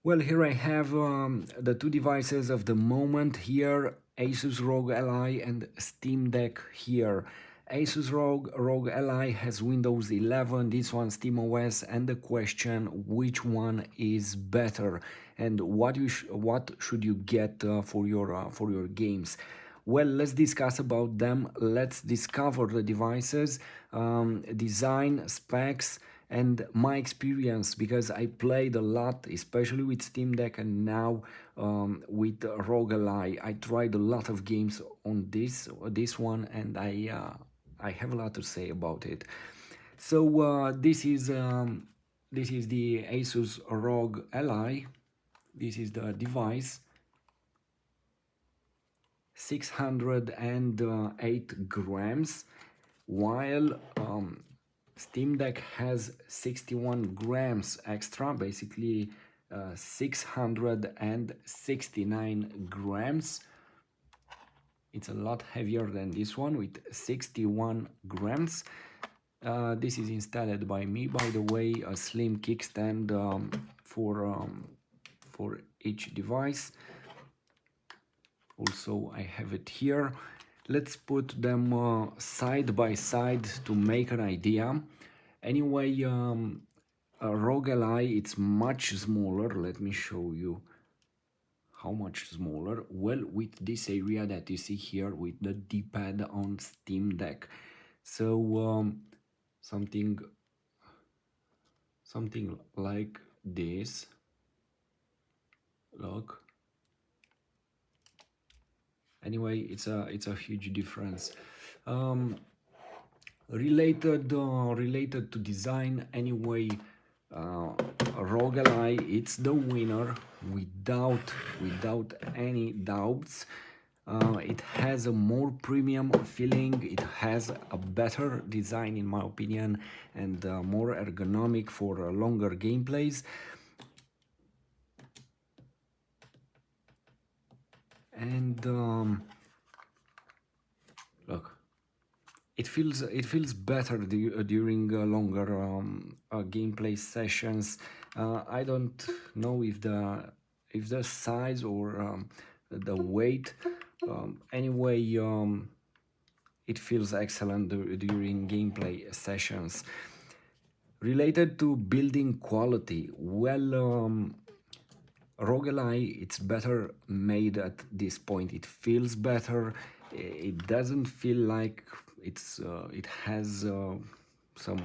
Well, here I have the two devices of the moment here, Asus Rog ALLY and Steam Deck here. Asus Rog ALLY has Windows 11, this one SteamOS, and the question which one is better and what should you get for your games. Well, let's discuss about them. Let's discover the devices, design, specs, and my experience, because I played a lot, especially with Steam Deck, and now with Rog ALLY. I tried a lot of games on this one, and I have a lot to say about it. So this is the Asus Rog ALLY. This is the device. 608 grams, while Steam Deck has 61 grams extra, basically 669 grams. It's a lot heavier than this one with 61 grams. This is installed by me, by the way, a slim kickstand for each device. Also, I have it here. Let's put them side by side to make an idea. Anyway, Rog ALLY, it's much smaller. Let me show you how much smaller. Well, with this area that you see here with the D-pad on Steam Deck. So something like this. Look. Anyway, it's a huge difference. Related to design, anyway, Rog ALLY, it's the winner without any doubts. It has a more premium feeling, it has a better design in my opinion, and more ergonomic for longer gameplays. And look, it feels better during longer gameplay sessions. I don't know if the size or the weight. Anyway, it feels excellent during gameplay sessions. Related to building quality, well, Rog ALLY, it's better made at this point. It feels better. It doesn't feel like it has some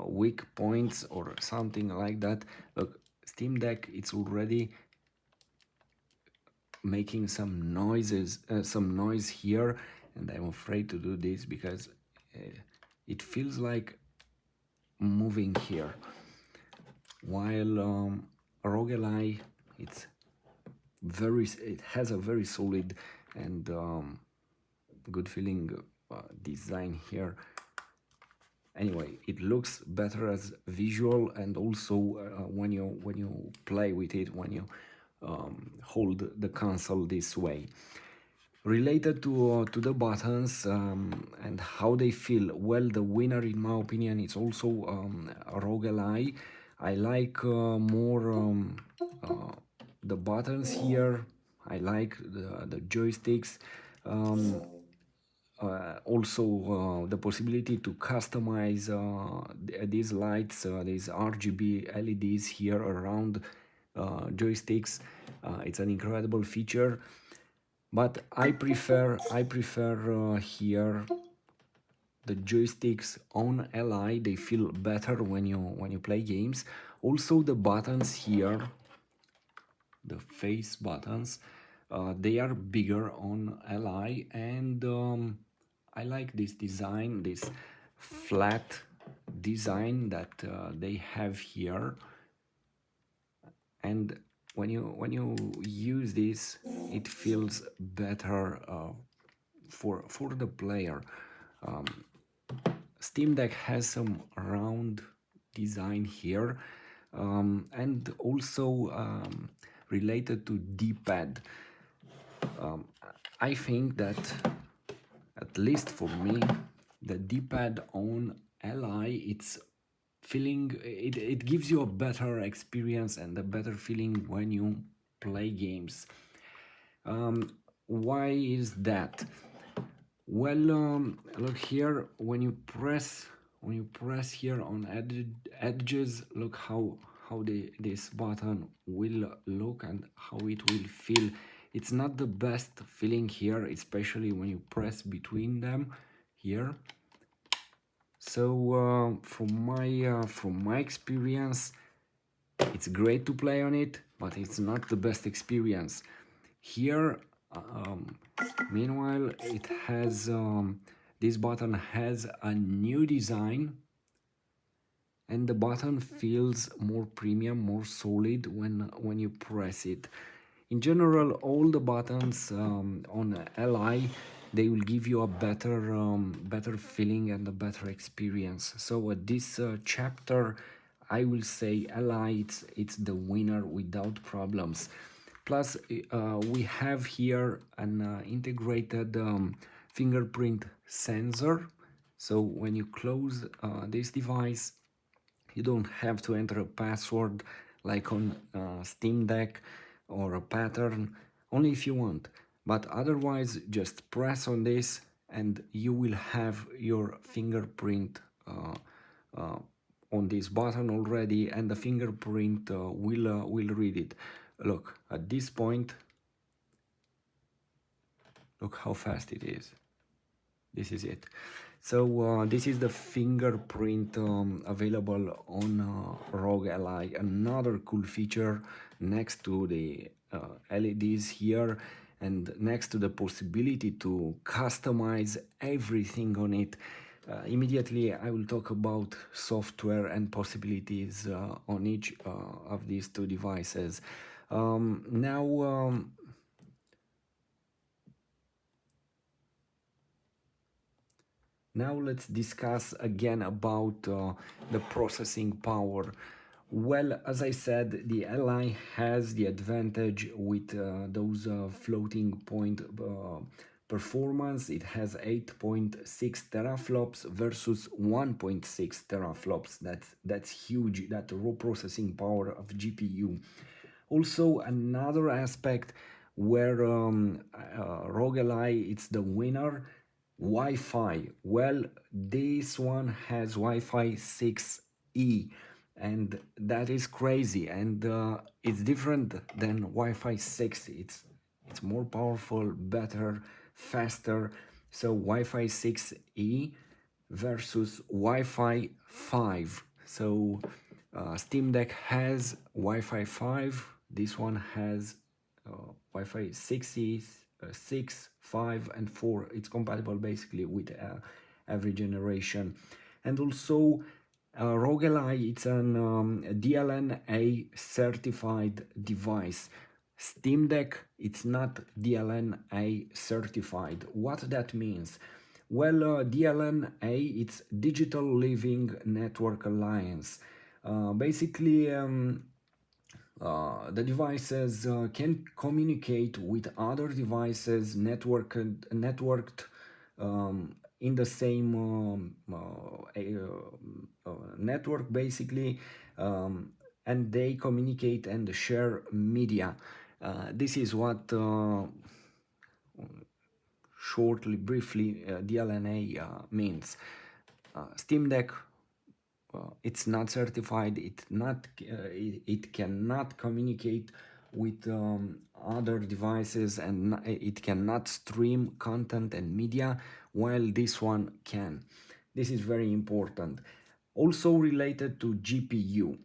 weak points or something like that. Look, Steam Deck, it's already making some noise here, and I'm afraid to do this because it feels like moving here, while Rog ALLY, it has a very solid and good feeling design here. Anyway, it looks better as visual, and also when you play with it, when you hold the console this way. Related to the buttons and how they feel, well, the winner in my opinion is also Rog ALLY. I like more the buttons here. I like the joysticks. Also the possibility to customize these lights, these RGB LEDs here around joysticks. It's an incredible feature, but I prefer here the joysticks on ALLY. They feel better when you play games. Also the buttons here, the face buttons, they are bigger on ALLY, and I like this design, this flat design that they have here. And when you use this, it feels better for the player. Steam Deck has some round design here, and also related to D-pad. I think that, at least for me, the D-pad on ALLY, it's feeling, it gives you a better experience and a better feeling when you play games. Why is that? Well, look here, when you press here on edges, look how this button will look and how it will feel. It's not the best feeling here, especially when you press between them here. So from my experience, it's great to play on it, but it's not the best experience. Here, meanwhile, it has this button has a new design, and the button feels more premium, more solid when you press it. In general, all the buttons on Ally, they will give you a better feeling and a better experience. So at this chapter, I will say Ally, it's the winner without problems. Plus, we have here an integrated fingerprint sensor. So when you close this device, you don't have to enter a password like on Steam Deck or a pattern, only if you want. But otherwise, just press on this and you will have your fingerprint on this button already, and the fingerprint will read it. Look, at this point, look how fast it is. This is it. So this is the fingerprint available on ROG Ally. Another cool feature next to the LEDs here, and next to the possibility to customize everything on it. Immediately I will talk about software and possibilities on each of these two devices. Now let's discuss again about the processing power. Well, as I said, the Ally has the advantage with those floating point performance. It has 8.6 teraflops versus 1.6 teraflops. That's huge, that raw processing power of GPU. Also, another aspect where ROG Ally it's the winner, Wi-Fi. Well, this one has Wi-Fi 6E, and that is crazy, and it's different than Wi-Fi 6. It's more powerful, better, faster. So Wi-Fi 6E versus Wi-Fi 5. So Steam Deck has Wi-Fi 5. This one has Wi-Fi 6E, 6, 5, and 4. It's compatible basically with every generation. And also, ROG Ally, it's an DLNA certified device. Steam Deck, it's not DLNA certified. What that means? Well, DLNA, it's Digital Living Network Alliance. Basically, the devices can communicate with other devices networked in the same network basically, and they communicate and share media. This is what shortly, briefly, DLNA means. Steam Deck, it's not certified. It cannot communicate with other devices, and it cannot stream content and media, while this one can. This is very important. Also related to GPU,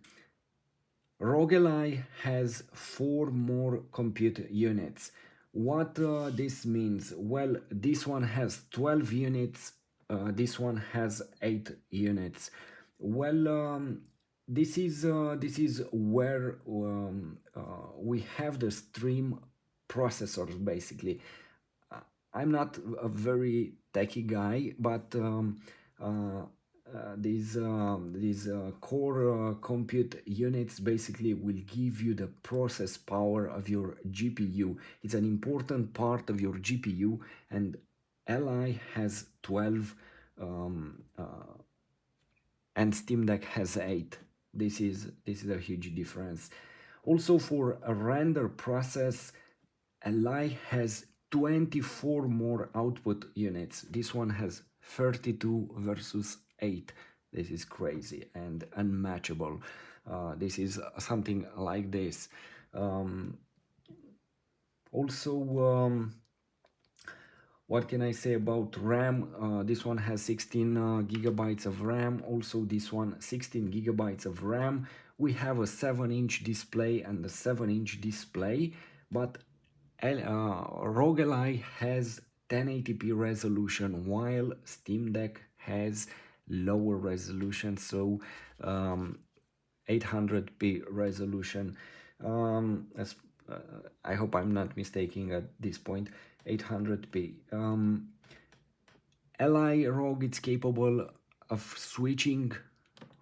ROG Ally has 4 more compute units. What this means? Well, this one has 12 units, this one has 8 units. Well, this is where we have the stream processors basically. I'm not a very techy guy, but these core compute units basically will give you the process power of your GPU. It's an important part of your GPU, and Ally has 12 and Steam Deck has 8. This is a huge difference. Also, for a render process, Ally has 24 more output units. This one has 32 versus 8. This is crazy and unmatchable. This is something like this. Also, what can I say about RAM? This one has 16 gigabytes of RAM. Also, this one 16 gigabytes of RAM. We have a 7-inch display and a 7-inch display, but ROG Ally has 1080p resolution, while Steam Deck has lower resolution, so 800p resolution. As I hope I'm not mistaken at this point. 800p. Ally ROG is capable of switching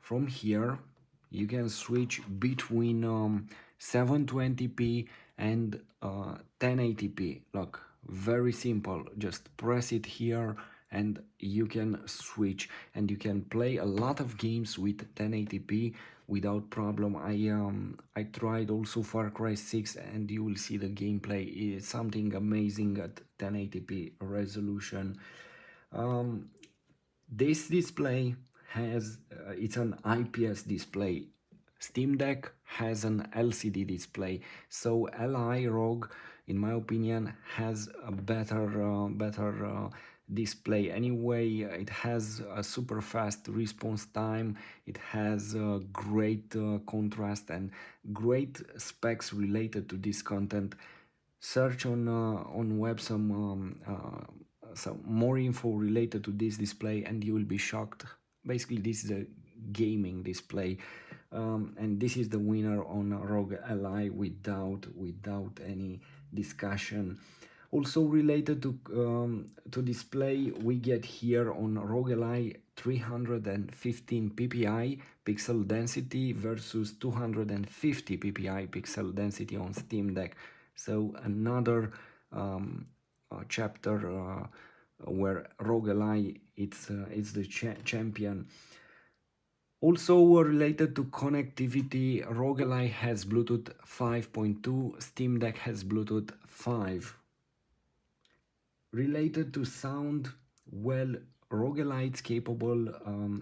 from here. You can switch between 720p and 1080p. Look, very simple. Just press it here and you can switch, and you can play a lot of games with 1080p without problem. I tried also Far Cry 6, and you will see the gameplay is something amazing at 1080p resolution. This display has it's an IPS display. Steam Deck has an LCD display, so Ally ROG, in my opinion, has a better display. Anyway, it has a super fast response time. It has great contrast and great specs related to this content. Search on web some more info related to this display and you will be shocked. Basically, this is a gaming display, and this is the winner on ROG Ally without any discussion. Also related to display, we get here on ROG Ally 315 ppi pixel density versus 250 ppi pixel density on Steam Deck. So another chapter where ROG Ally it's the champion. Also related to connectivity, ROG Ally has Bluetooth 5.2, Steam Deck has Bluetooth 5. Related to sound, well, ROG Ally is capable,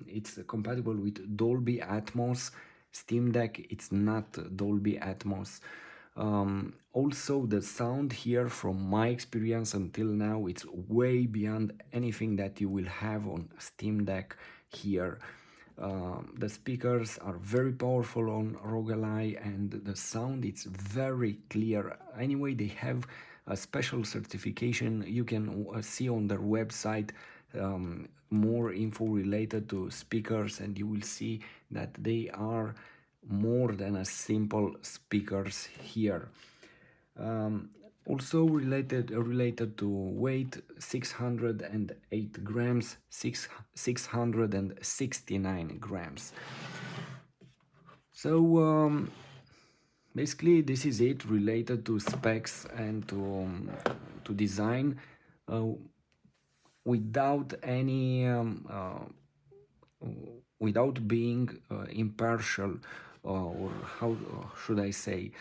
it's compatible with Dolby Atmos. Steam Deck, it's not Dolby Atmos. Also, the sound here, from my experience until now, it's way beyond anything that you will have on Steam Deck here. The speakers are very powerful on ROG Ally, and the sound, it's very clear. Anyway, they have a special certification. You can see on their website more info related to speakers, and you will see that they are more than a simple speakers here. Also related to weight, 608 grams, 669 grams. So basically this is it related to specs and to design, without any without being impartial, or how should I say,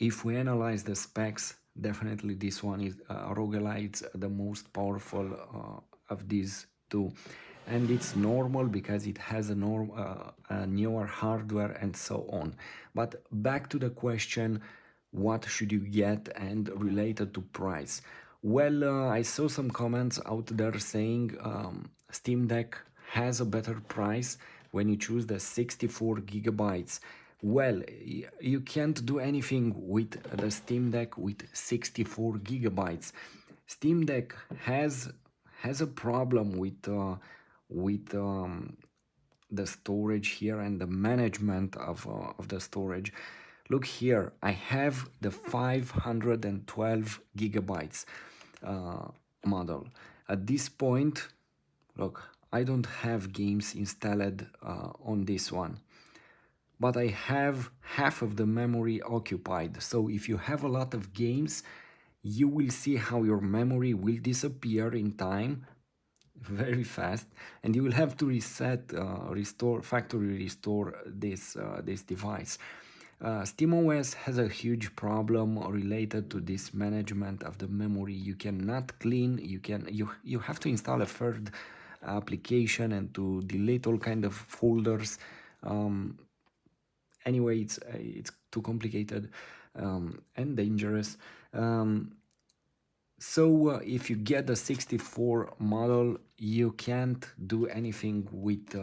if we analyze the specs, definitely this one is ROG Ally, it's the most powerful of these two, and it's normal because it has a newer hardware and so on. But back to the question, what should you get, and related to price. Well, I saw some comments out there saying Steam Deck has a better price when you choose the 64 gigabytes. Well, you can't do anything with the Steam Deck with 64 gigabytes. Steam Deck has a problem with the storage here and the management of the storage. Look here, I have the 512 gigabytes model. At this point, look, I don't have games installed on this one, but I have half of the memory occupied. So if you have a lot of games, you will see how your memory will disappear in time. very fast, and you will have to reset, factory restore this device. SteamOS has a huge problem related to this management of the memory. You cannot clean. You have to install a third application and to delete all kind of folders. Anyway, it's too complicated and dangerous. So if you get the 64 model, you can't do anything with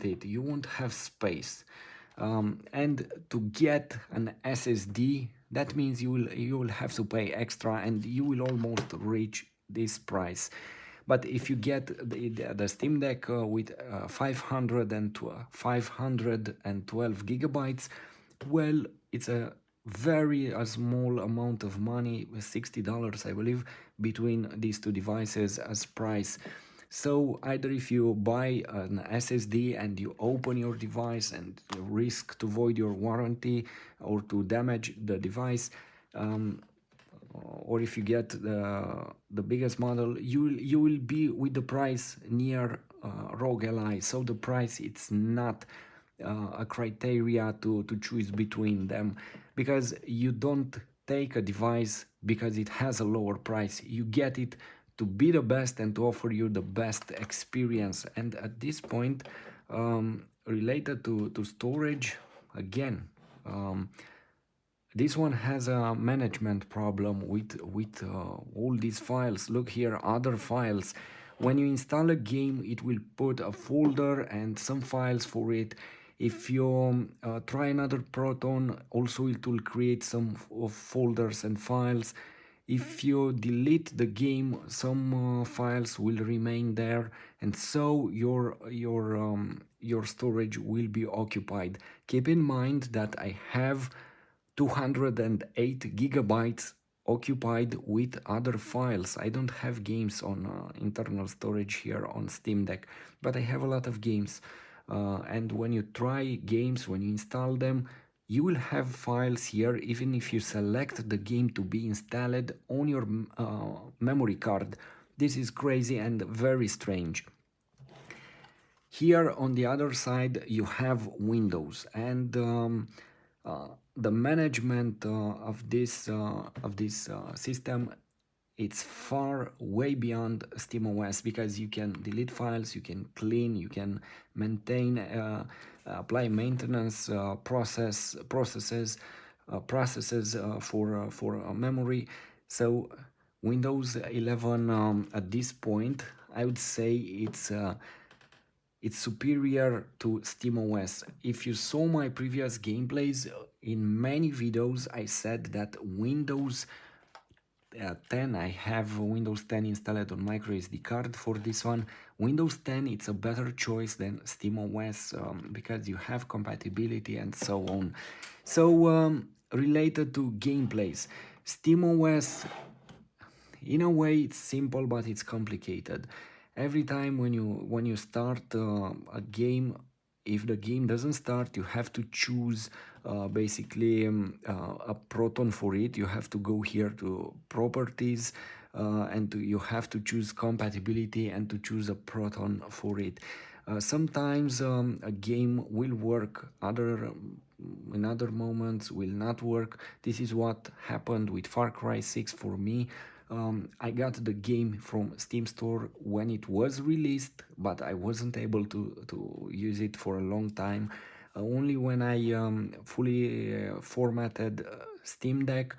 it. You won't have space. And to get an SSD, that means you will have to pay extra, and you will almost reach this price. But if you get the Steam Deck with 512 gigabytes, well, it's a very small amount of money, $60 I believe, between these two devices as price. So either if you buy an SSD and you open your device and you risk to void your warranty or to damage the device, or if you get the biggest model, you will be with the price near Rog ALLY. So the price, it's not a criteria to choose between them, because you don't take a device because it has a lower price. You get it to be the best and to offer you the best experience. And at this point, related to storage, again, this one has a management problem with all these files. Look here, other files. When you install a game, it will put a folder and some files for it. If you try another Proton, also it will create some folders and files. If you delete the game, some files will remain there, and so your storage will be occupied. Keep in mind that I have 208 gigabytes occupied with other files. I don't have games on internal storage here on Steam Deck, but I have a lot of games. And when you try games, when you install them, you will have files here even if you select the game to be installed on your memory card. This is crazy and very strange. Here on the other side you have Windows, and the management of this system, it's far way beyond SteamOS, because you can delete files, you can clean, you can maintain, apply maintenance processes for memory. So Windows 11 at this point, I would say it's superior to SteamOS. If you saw my previous gameplays, in many videos I said that Windows 10, I have Windows 10 installed on micro SD card for this one. Windows 10, it's a better choice than SteamOS because you have compatibility and so on. So related to gameplays, SteamOS, in a way it's simple, but it's complicated. Every time when you start a game, if the game doesn't start, you have to choose basically a Proton for it. You have to go here to properties and you have to choose compatibility and to choose a Proton for it. Sometimes a game will work, in other moments will not work. This is what happened with Far Cry 6 for me. I got the game from Steam Store when it was released, but I wasn't able to use it for a long time. Only when I fully formatted Steam Deck,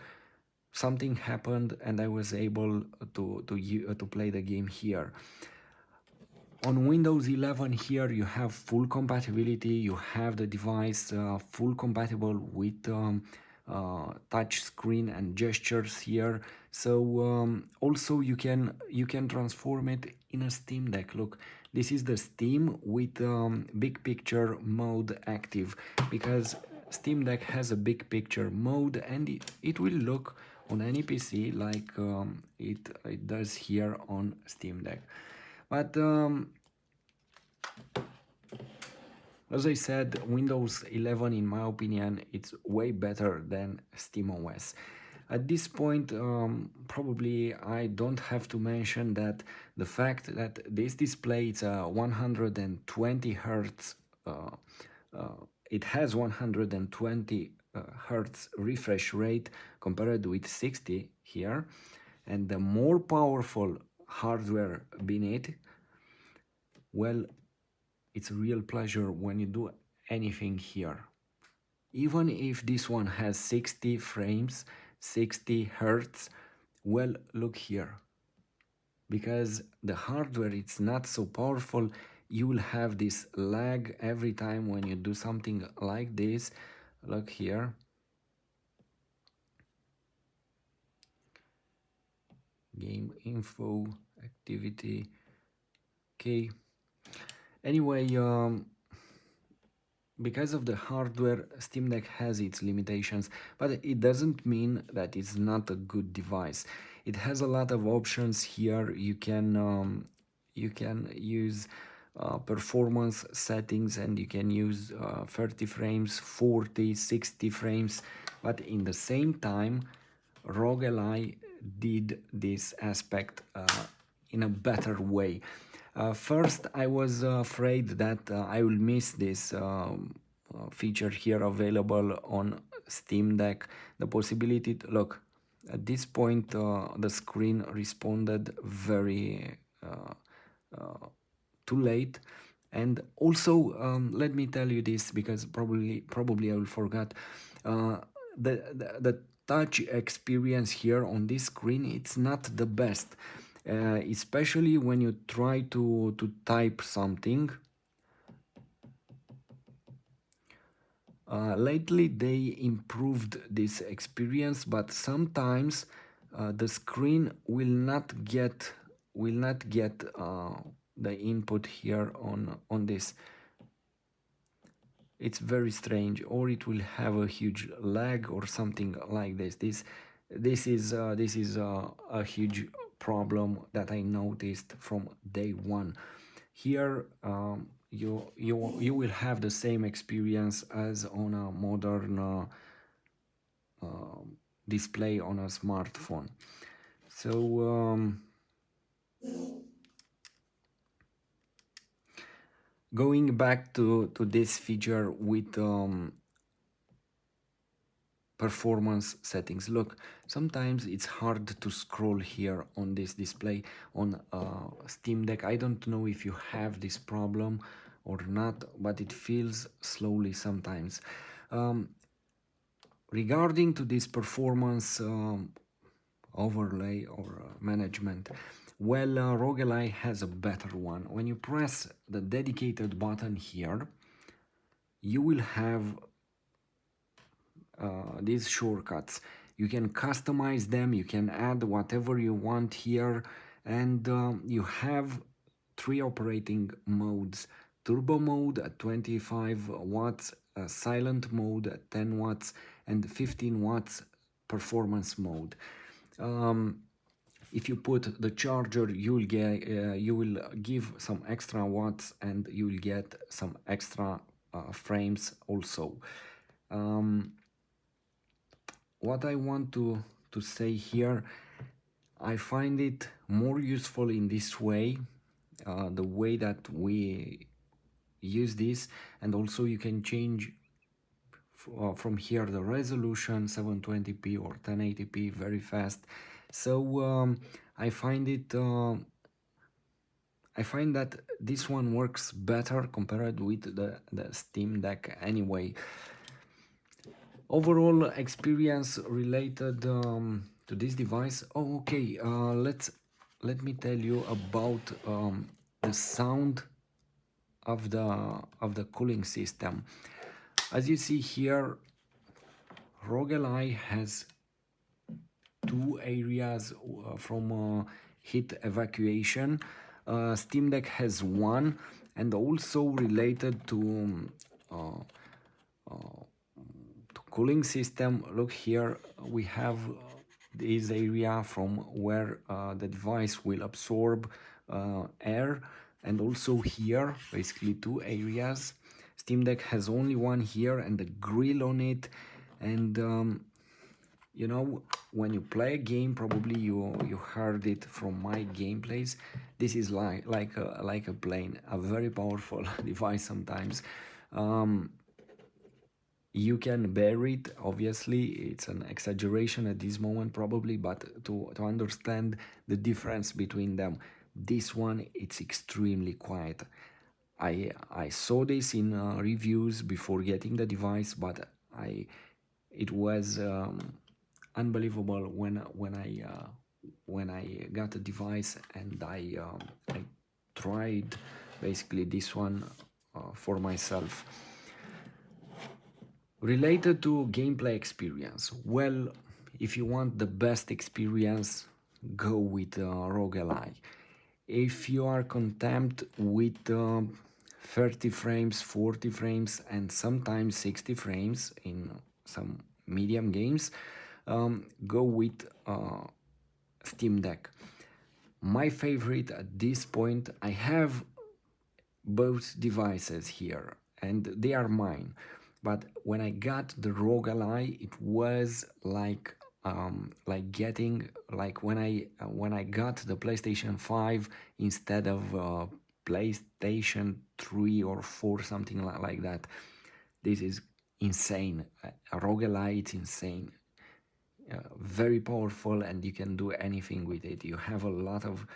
something happened and I was able to play the game here. On Windows 11 here you have full compatibility, you have the device full compatible with touch screen and gestures here. So also you can transform it in a Steam Deck. Look, this is the Steam with big picture mode active, because Steam Deck has a big picture mode, and it will look on any PC like it does here on Steam Deck. But as I said, Windows 11, in my opinion, it's way better than SteamOS. At this point, probably I don't have to mention that the fact that this display is a 120 hertz, uh, it has 120 hertz refresh rate compared with 60 here, and the more powerful hardware beneath, well, it's a real pleasure when you do anything here. Even if this one has 60 frames, 60 hertz, well, look here. Because the hardware it's not so powerful, you will have this lag every time when you do something like this. Look here. Game info, activity. Okay. Anyway, because of the hardware, Steam Deck has its limitations, but it doesn't mean that it's not a good device. It has a lot of options here. You can use performance settings, and you can use 30 frames, 40, 60 frames, but in the same time, ROG Ally did this aspect in a better way. First, I was afraid that I will miss this feature here available on Steam Deck. The possibility to look at this point, the screen responded very too late. And also, let me tell you this, because probably I will forget. The touch experience here on this screen, it's not the best, especially when you try to type something. Lately they improved this experience, but sometimes the screen will not get the input here on this. It's very strange, or it will have a huge lag or something like this. This is a huge problem that I noticed from day one. Here you will have the same experience as on a modern display on a smartphone. So going back to this feature with performance settings. Look, sometimes it's hard to scroll here on this display on Steam Deck. I don't know if you have this problem or not, but it feels slowly sometimes. Regarding to this performance overlay or management, well, ROG Ally has a better one. When you press the dedicated button here, you will have these shortcuts. You can customize them, you can add whatever you want here, and you have 3 operating modes: turbo mode at 25 watts, silent mode at 10 watts, and 15 watts performance mode. If you put the charger, you will give some extra watts, and you will get some extra frames also. What I want to say here, I find it more useful in this way, the way that we use this, and also you can change from here the resolution 720p or 1080p very fast. So I find that this one works better compared with the Steam Deck anyway. Overall experience related to this device. Oh, okay. Let me tell you about the sound of the cooling system. As you see here, ROG Ally has 2 areas from heat evacuation. Steam Deck has 1, and also related to cooling system. Look here, we have this area from where the device will absorb air, and also here basically 2 areas. Steam Deck has only 1 here and the grill on it, and you know, when you play a game, probably you heard it from my gameplays. This is like a plane, a very powerful device sometimes. You can bear it, obviously it's an exaggeration at this moment probably, but to understand the difference between them, this one it's extremely quiet. I saw this in reviews before getting the device, but it was unbelievable when I got the device, and I tried basically this one for myself. Related to gameplay experience, well, if you want the best experience, go with Rog ALLY. If you are content with 30 frames, 40 frames, and sometimes 60 frames in some medium games, go with Steam Deck. My favorite at this point, I have both devices here and they are mine, but when I got the Rog ALLY, it was like getting like when I got the PlayStation 5 instead of PlayStation 3 or 4, something like that. This is insane. Rog ALLY, it's insane. Very powerful, and you can do anything with it. You have a lot of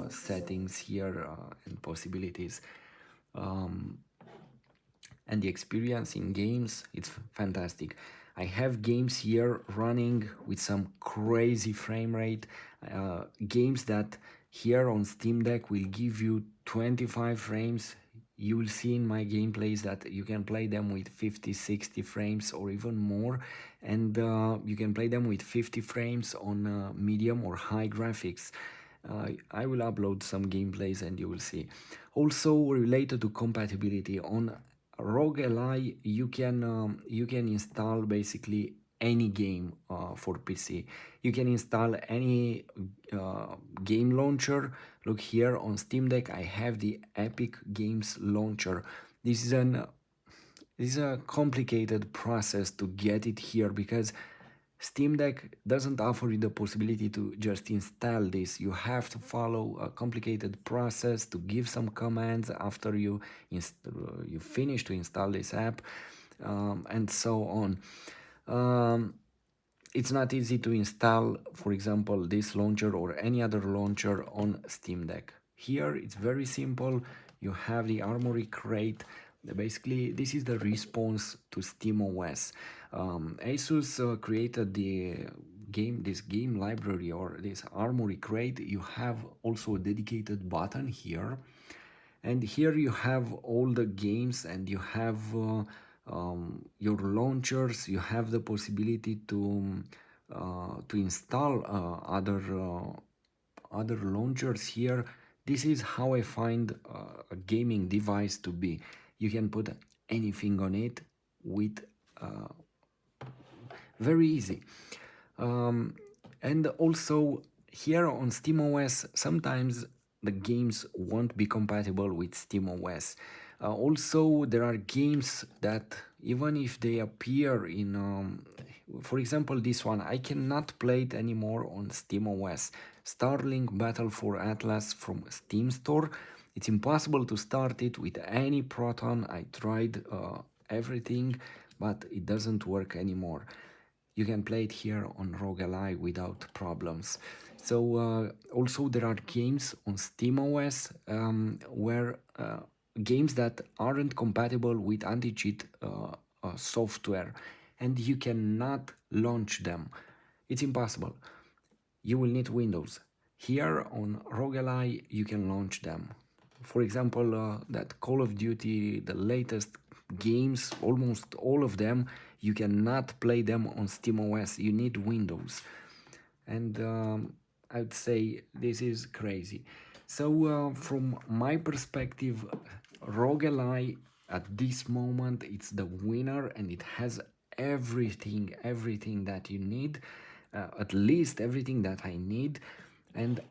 settings here and possibilities, and the experience in games, it's fantastic. I have games here running with some crazy frame rate, games that here on Steam Deck will give you 25 frames. You will see in my gameplays that you can play them with 50, 60 frames or even more, and you can play them with 50 frames on medium or high graphics. I will upload some gameplays and you will see. Also related to compatibility, on Rog ALLY you can install basically any game for PC. You can install any game launcher. Look here on Steam Deck, I have the Epic Games launcher. This is a complicated process to get it here because Steam Deck doesn't offer you the possibility to just install this. You have to follow a complicated process to give some commands after you finish to install this app, and so on. It's not easy to install, for example, this launcher or any other launcher on Steam Deck. Here it's very simple. You have the Armory crate. Basically, this is the response to SteamOS. Asus created this game library or this Armory crate. You have also a dedicated button here, and here you have all the games, and you have your launchers. You have the possibility to install other launchers here. This is how I find a gaming device to be. You can put anything on it with very easy. And also here on SteamOS, sometimes the games won't be compatible with SteamOS. Also, there are games that even if they appear in, for example, this one, I cannot play it anymore on SteamOS. Starlink Battle for Atlas from Steam Store. It's impossible to start it with any Proton. I tried everything, but it doesn't work anymore. You can play it here on Rog ALLY without problems. So also there are games on SteamOS where games that aren't compatible with anti-cheat software, and you cannot launch them. It's impossible. You will need Windows. Here on Rog ALLY you can launch them. For example, that Call of Duty, the latest games, almost all of them, you cannot play them on SteamOS. You need Windows. And I'd say this is crazy. So from my perspective, Rog ALLY at this moment, it's the winner, and it has everything that you need, at least everything that I need. And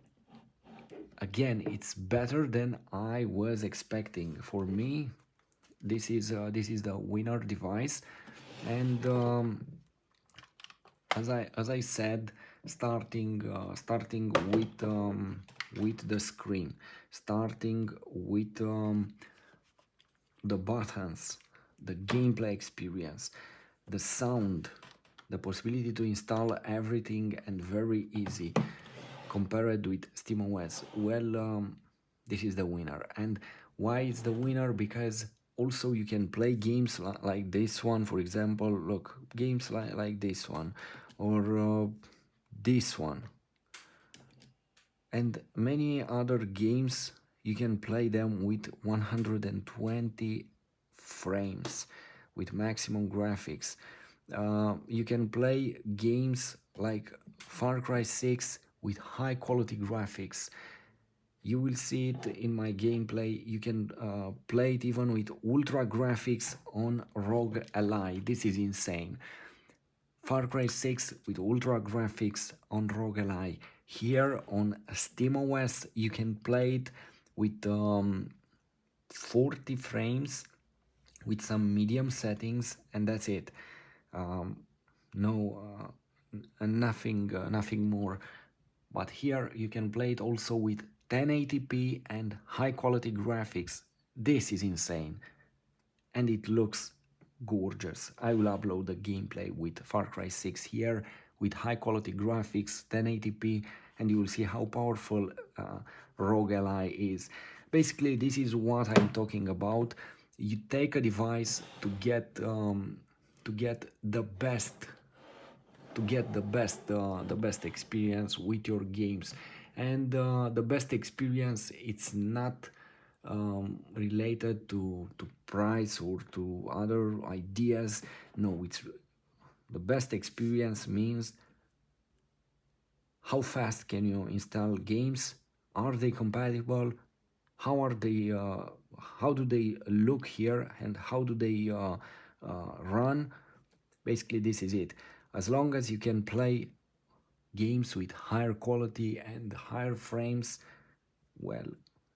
again, it's better than I was expecting. For me, this is the winner device, and as I said, starting with the screen, starting with the buttons, the gameplay experience, the sound, the possibility to install everything and very easy compared with SteamOS. Well, this is the winner. And why it's the winner? Because also you can play games like this one, for example. Look, games like this one, or this one, and many other games. You can play them with 120 frames with maximum graphics. You can play games like Far Cry 6 with high quality graphics. You will see it in my gameplay. You can play it even with ultra graphics on ROG Ally. This is insane. Far Cry 6 with ultra graphics on ROG Ally. Here on SteamOS you can play it with 40 frames with some medium settings, and that's it. No, nothing more. But here you can play it also with 1080p and high quality graphics. This is insane, and it looks gorgeous. I will upload the gameplay with Far Cry 6 here with high quality graphics, 1080p, and you will see how powerful ROG Ally is. Basically, this is what I'm talking about. You take a device to get the best, the best experience with your games. And the best experience, it's not related to price or to other ideas. No, it's the best experience means how fast can you install games, are they compatible, how do they look here, and how do they run. Basically, this is it. As long as you can play games with higher quality and higher frames, well,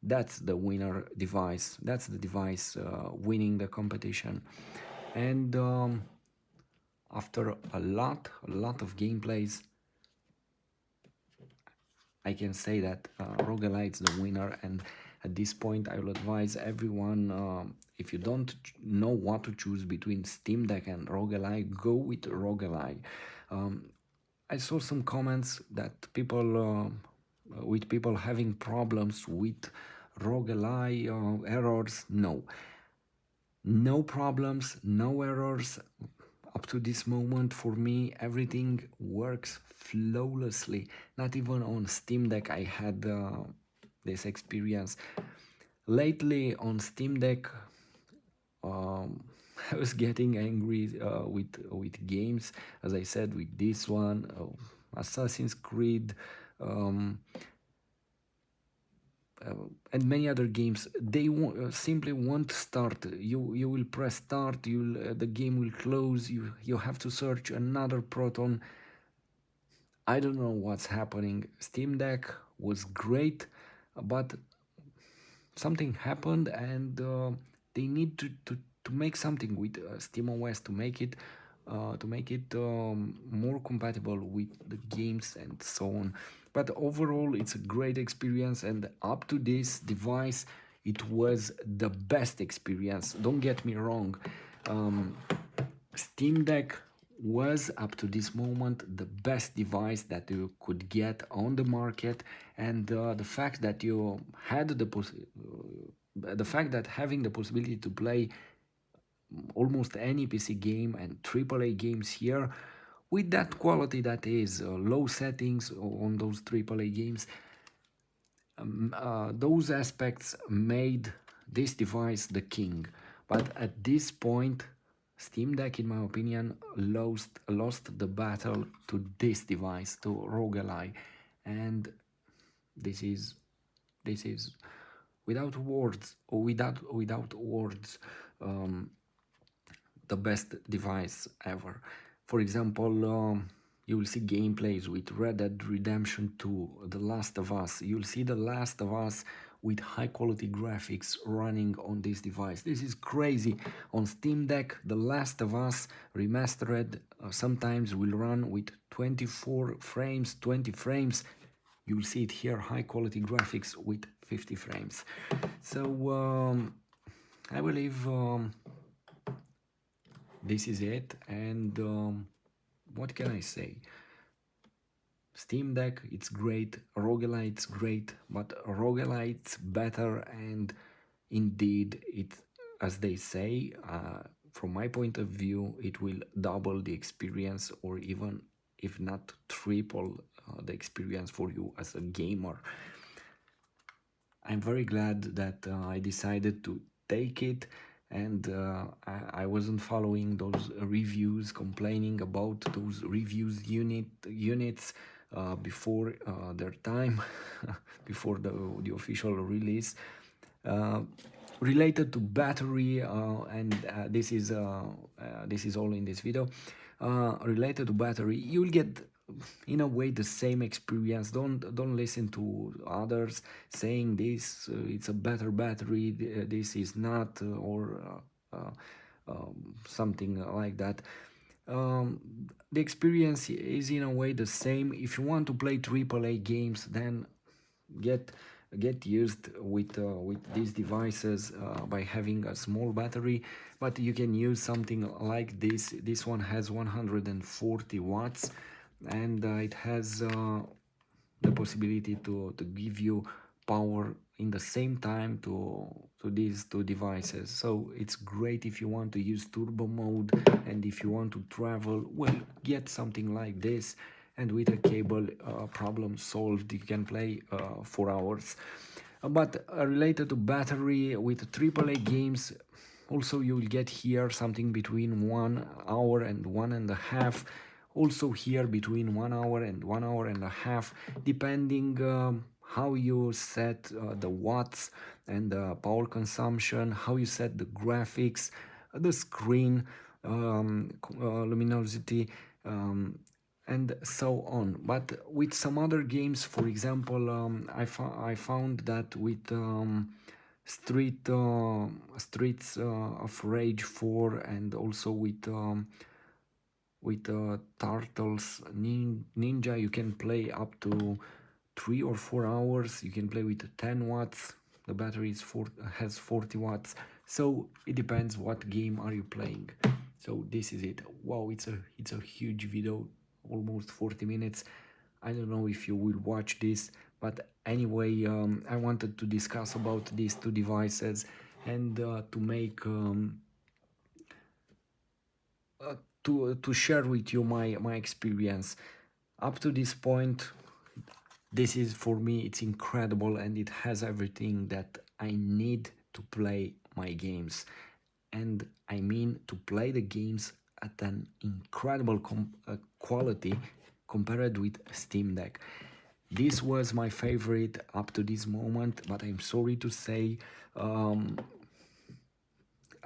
that's the winner device. That's the device winning the competition. And after a lot of gameplays, I can say that ROG Ally is the winner. And at this point, I will advise everyone, if you don't know what to choose between Steam Deck and ROG Ally, go with ROG Ally. I saw some comments that people having problems with ROG Ally, errors. No problems, no errors. Up to this moment, for me, everything works flawlessly. Not even on Steam Deck I had this experience. Lately on Steam Deck, I was getting angry with games, as I said, with this one, Assassin's Creed, and many other games. They simply won't start. You will press start, the game will close. You have to search another Proton. I don't know what's happening. Steam Deck was great, but something happened, and they need to make something with SteamOS to make it more compatible with the games and so on. But overall, it's a great experience, and up to this device, it was the best experience. Don't get me wrong. Steam Deck was up to this moment the best device that you could get on the market, and the fact that you had the fact that having the possibility to play almost any PC game and AAA games here with that quality, that is low settings on those AAA games, those aspects made this device the king. But at this point, Steam Deck, in my opinion, lost the battle to this device, to ROG Ally, and this is without words, or without words, the best device ever. For example, you will see gameplays with Red Dead Redemption 2, The Last of Us. You'll see The Last of Us with high quality graphics running on this device. This is crazy. On Steam Deck, The Last of Us Remastered sometimes will run with 24 frames, 20 frames. You'll see it here, high quality graphics with 50 frames. So I believe this is it, and what can I say? Steam Deck, it's great, ROG ALLY, it's great, but ROG ALLY, it's better, and indeed, it, as they say, from my point of view, it will double the experience, or even, if not triple, the experience for you as a gamer. I'm very glad that I decided to take it, and I wasn't following those reviews, complaining about those reviews units before their time, before the official release. Related to battery, and this is all in this video. Related to battery, you'll get in a way the same experience. Don't listen to others saying this it's a better battery, this is not, or something like that. The experience is in a way the same. If you want to play AAA games, then get used with these devices by having a small battery, but you can use something like this. This one has 140 watts, and it has the possibility to give you power in the same time to these two devices. So it's great if you want to use turbo mode, and if you want to travel, well, get something like this, and with a cable, problem solved. You can play 4 hours. But related to battery, with AAA games, also you will get here something between 1 hour and 1.5. Also here between 1 hour and 1.5 hours, depending how you set the watts and the power consumption, how you set the graphics, the screen, luminosity, and so on. But with some other games, for example, I found that with Streets of Rage 4, and also with Turtles Ninja, you can play up to 3 or 4 hours. You can play with 10 watts. The battery has 40 watts. So it depends what game are you playing. So this is it. Wow, it's a huge video, almost 40 minutes. I don't know if you will watch this, but anyway, I wanted to discuss about these two devices, and to make to share with you my experience up to this point. This is, for me, it's incredible, and it has everything that I need to play my games. And I mean to play the games at an incredible quality compared with Steam Deck. This was my favorite up to this moment, but I'm sorry to say,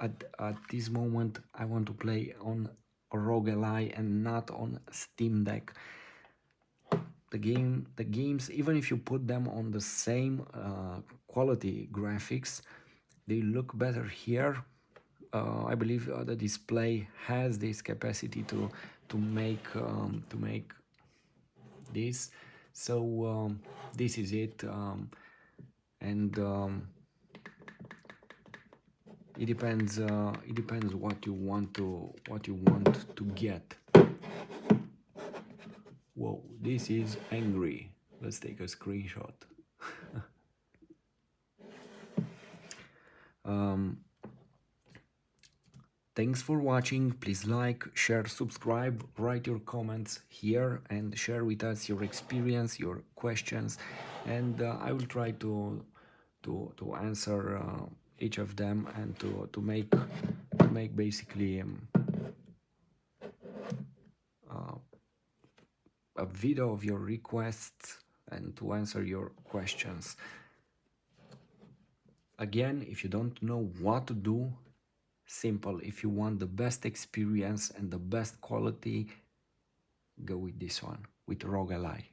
at this moment I want to play on ROG ALLY and not on Steam Deck. The games, even if you put them on the same quality graphics, they look better here. I believe the display has this capacity to make this. So this is it, and it depends what you want to get. Whoa, this is angry. Let's take a screenshot. Thanks for watching. Please like, share, subscribe, write your comments here, and share with us your experience, your questions, and I will try to answer each of them, and to make basically a video of your requests, and to answer your questions. Again, if you don't know what to do, simple. If you want the best experience and the best quality, go with this one, with ROG ALLY.